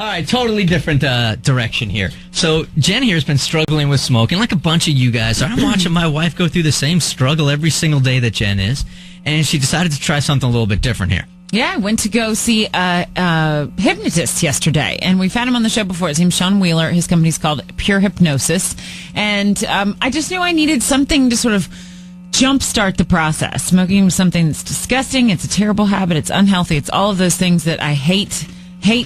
All right, totally different direction here. So Jen here has been struggling with smoking like a bunch of you guys are. I'm watching my wife go through the same struggle every single day that Jen is, and she decided to try something a little bit different here. Yeah, I went to go see a hypnotist yesterday, and we've had him on the show before. His name's Sean Wheeler. His company's called Pure Hypnosis, and I just knew I needed something to sort of jumpstart the process. Smoking was something that's disgusting. It's a terrible habit. It's unhealthy. It's all of those things that I hate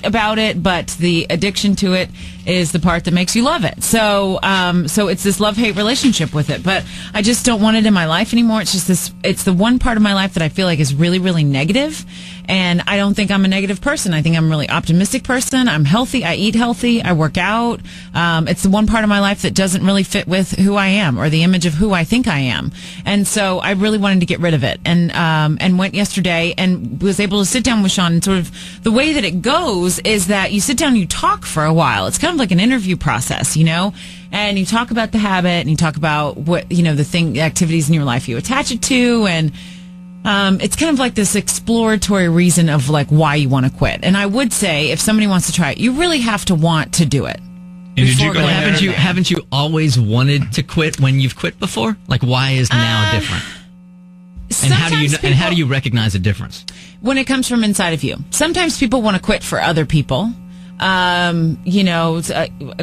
about it, but the addiction to it is the part that makes you love it. So it's this love-hate relationship with it, but I just don't want it in my life anymore. It's just it's the one part of my life that I feel like is really, really negative, and I don't think I'm a negative person. I think I'm a really optimistic person. I'm healthy. I eat healthy. I work out. It's the one part of my life that doesn't really fit with who I am or the image of who I think I am. And so I really wanted to get rid of it, and went yesterday and was able to sit down with Sean, and sort of the way that it goes is that you sit down and you talk for a while. It's kind of like an interview process, and you talk about the habit, and you talk about what, the activities in your life you attach it to, and it's kind of like this exploratory reason of like why you want to quit. And I would say if somebody wants to try it, you really have to want to do it. And did you go haven't you always wanted to quit when you've quit before? Like, why is now different? And how do you recognize a difference? When it comes from inside of you. Sometimes people want to quit for other people. A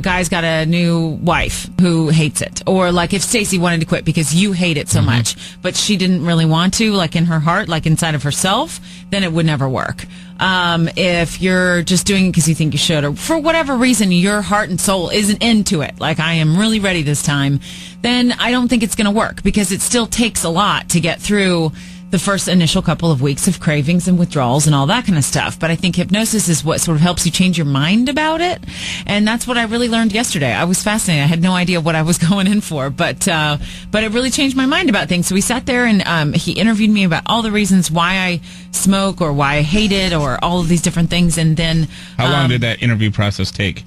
guy's got a new wife who hates it. Or like if Stacey wanted to quit because you hate it so much, but she didn't really want to, like in her heart, like inside of herself, then it would never work. If you're just doing it because you think you should, or for whatever reason your heart and soul isn't into it, like I am really ready this time, then I don't think it's going to work, because it still takes a lot to get through the first initial couple of weeks of cravings and withdrawals and all that kind of stuff. But I think hypnosis is what sort of helps you change your mind about it. And that's what I really learned yesterday. I was fascinated. I had no idea what I was going in for, but it really changed my mind about things. So we sat there and he interviewed me about all the reasons why I smoke or why I hate it or all of these different things. And then... How long did that interview process take?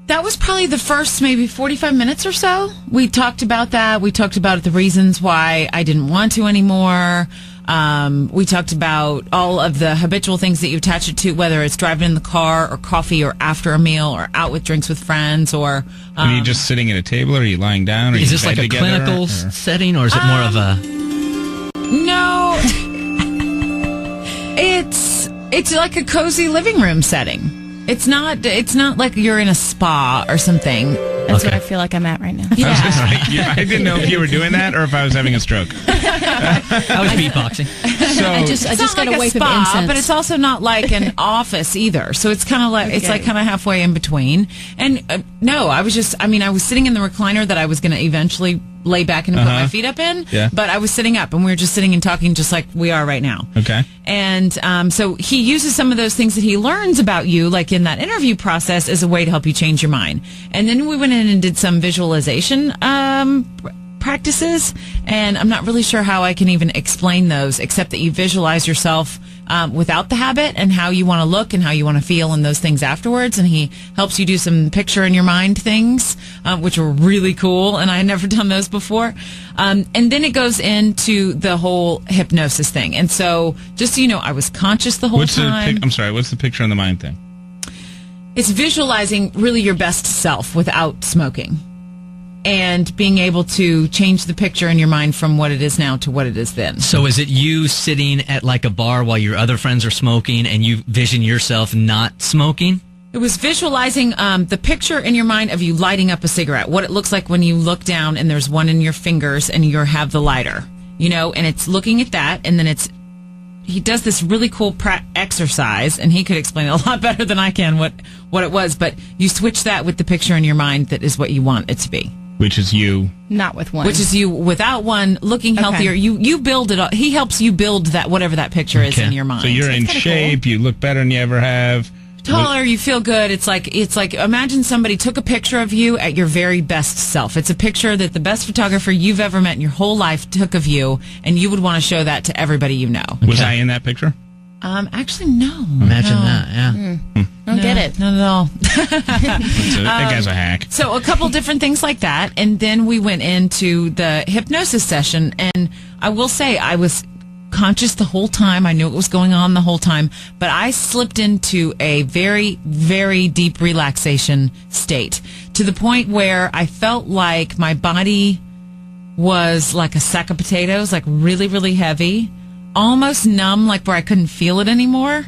That was probably the first maybe 45 minutes or so. We talked about that. We talked about the reasons why I didn't want to anymore. We talked about all of the habitual things that you attach it to, whether it's driving in the car or coffee or after a meal or out with drinks with friends or... Are you just sitting at a table, or are you lying down? Or is this like a clinical setting, or is it more of a... No. It's like a cozy living room setting. It's not like you're in a spa or something. That's what I feel like I'm at right now. Yeah. I didn't know if you were doing that or if I was having a stroke. I was beatboxing. So I just got like a whiff spa, of incense. but it's also not like an office either. So it's kind of like it's like kind of halfway in between. And no, I was sitting in the recliner that I was going to eventually lay back and put my feet up in. Yeah. But I was sitting up, and we were just sitting and talking just like we are right now. Okay. And so he uses some of those things that he learns about you, like in that interview process, as a way to help you change your mind. And then we went in and did some visualization practices, and I'm not really sure how I can even explain those, except that you visualize yourself without the habit and how you want to look and how you want to feel and those things afterwards. And he helps you do some picture in your mind things, which were really cool, and I had never done those before. And then it goes into the whole hypnosis thing. And so just so you know, I was conscious the whole time. What's the picture in the mind thing? It's visualizing really your best self without smoking, and being able to change the picture in your mind from what it is now to what it is then. So is it you sitting at like a bar while your other friends are smoking and you vision yourself not smoking? It was visualizing the picture in your mind of you lighting up a cigarette, what it looks like when you look down and there's one in your fingers and you have the lighter, and it's looking at that, and then he does this really cool exercise, and he could explain it a lot better than I can what it was, but you switch that with the picture in your mind that is what you want it to be. Which is you. Not with one. Which is you without one, looking healthier. You build it. He helps you build that, whatever that picture is in your mind. So you're in shape, cool. You look better than you ever have. Taller, you feel good. It's like imagine somebody took a picture of you at your very best self. It's a picture that the best photographer you've ever met in your whole life took of you, and you would want to show that to everybody you know. Was I in that picture? Actually, no. Imagine that, yeah. Don't get it. Not at all. That guy's a hack. So a couple different things like that, and then we went into the hypnosis session, and I will say I was conscious the whole time. I knew what was going on the whole time, but I slipped into a very, very deep relaxation state to the point where I felt like my body was like a sack of potatoes, like really, really heavy, almost numb, like where I couldn't feel it anymore.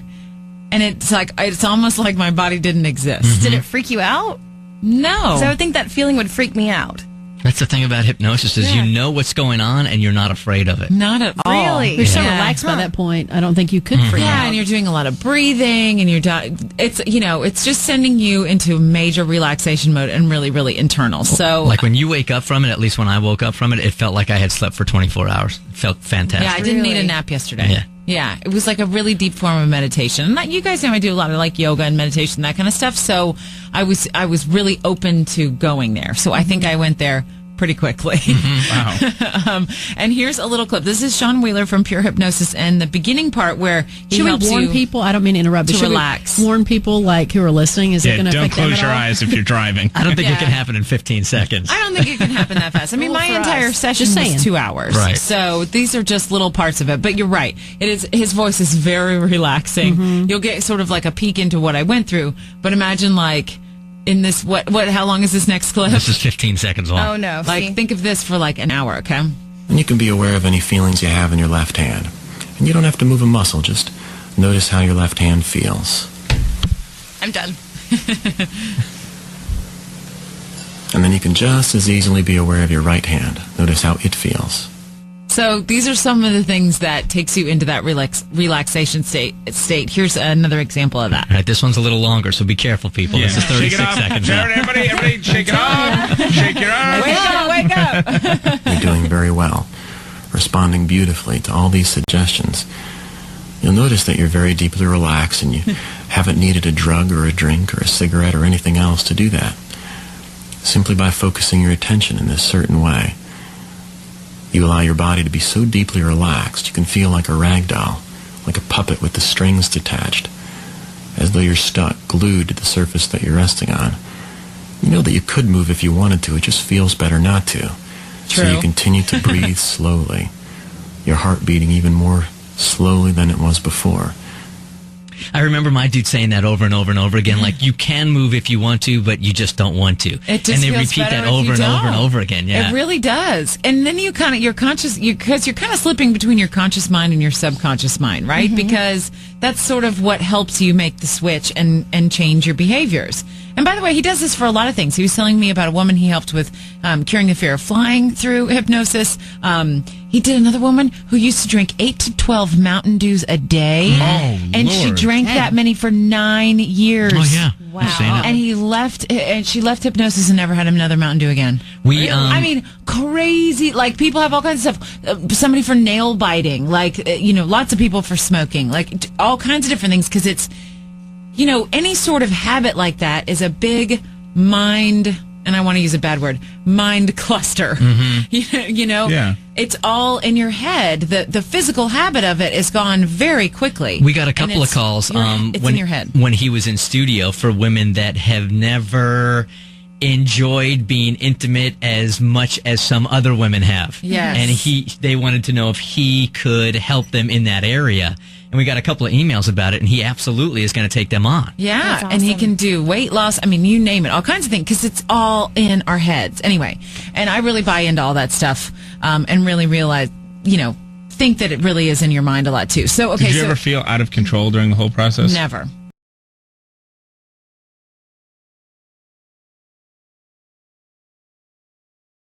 And it's almost like my body didn't exist. Did it freak you out? No. So I would think that feeling would freak me out. That's the thing about hypnosis is you know what's going on and you're not afraid of it. Not at all. Really? You're so relaxed by that point. I don't think you could freak out. And you're doing a lot of breathing, and it's just sending you into major relaxation mode and really, really internal. So, like when you wake up from it, at least when I woke up from it, it felt like I had slept for 24 hours. It felt fantastic. yeah, I didn't need a nap yesterday. Yeah. Yeah, it was like a really deep form of meditation. And you guys know I do a lot of like yoga and meditation, that kind of stuff. So I was really open to going there. So I think I went there pretty quickly. Wow. And here's a little clip. This is Sean Wheeler from Pure Hypnosis, and the beginning part where he Should helps we warn you people? I don't mean to interrupt, but to should relax. we warn people like who are listening? Is it Yeah, going to don't affect them close at your all? eyes if you're driving. I don't think Yeah. it can happen in 15 seconds. I don't think it can happen that fast. I mean, Well, my for entire us. session Just was saying. 2 hours. Right. So these are just little parts of it. But you're right. It is. His voice is very relaxing. You'll get sort of like a peek into what I went through. But imagine like in this, how long is this next clip? This is 15 seconds long. Oh, no. Like, See? think of this for like an hour, okay? And you can be aware of any feelings you have in your left hand. And you don't have to move a muscle, just notice how your left hand feels. I'm done. And then you can just as easily be aware of your right hand. Notice how it feels. So these are some of the things that takes you into that relaxation state. Here's another example of that. All right, this one's a little longer, so be careful, people. This is Shake it 36 off. seconds now. Everybody, shake it off. Shake your arms. Wake up! You're doing very well, responding beautifully to all these suggestions. You'll notice that you're very deeply relaxed and you haven't needed a drug or a drink or a cigarette or anything else to do that. Simply by focusing your attention in this certain way, you allow your body to be so deeply relaxed you can feel like a rag doll, like a puppet with the strings detached, as though you're stuck, glued to the surface that you're resting on. You know that you could move if you wanted to, it just feels better not to. So True. you continue to breathe slowly, your heart beating even more slowly than it was before. I remember my dude saying that over and over and over again, like, you can move if you want to, but you just don't want to. It just and they feels repeat better that if over you and over and don't. over again. Yeah. It really does. And then you're conscious, because you're kind of slipping between your conscious mind and your subconscious mind, right? Because that's sort of what helps you make the switch and change your behaviors. And by the way, he does this for a lot of things. He was telling me about a woman he helped with curing the fear of flying through hypnosis. He did another woman who used to drink 8 to 12 Mountain Dews a day. And she Lord. drank that many for 9 years. Oh, yeah. Wow. I've seen it. And she left hypnosis and never had another Mountain Dew again. We, I mean, crazy. Like, people have all kinds of stuff. Somebody for nail biting. Like, lots of people for smoking. Like, all kinds of different things. Because it's, any sort of habit like that is a big mind, and I want to use a bad word, mind cluster. Yeah. It's all in your head. The physical habit of it is gone very quickly. We got a And couple of it's calls it's when, in your head. when he was in studio for women that have never enjoyed being intimate as much as some other women have. Yes. And they wanted to know if he could help them in that area. And we got a couple of emails about it, and he absolutely is going to take them on. Yeah, That's and he awesome. can do weight loss. I mean, you name it, all kinds of things, because it's all in our heads. Anyway, and I really buy into all that stuff and really realize, think that it really is in your mind a lot, too. So, okay, Did you ever feel out of control during the whole process? Never.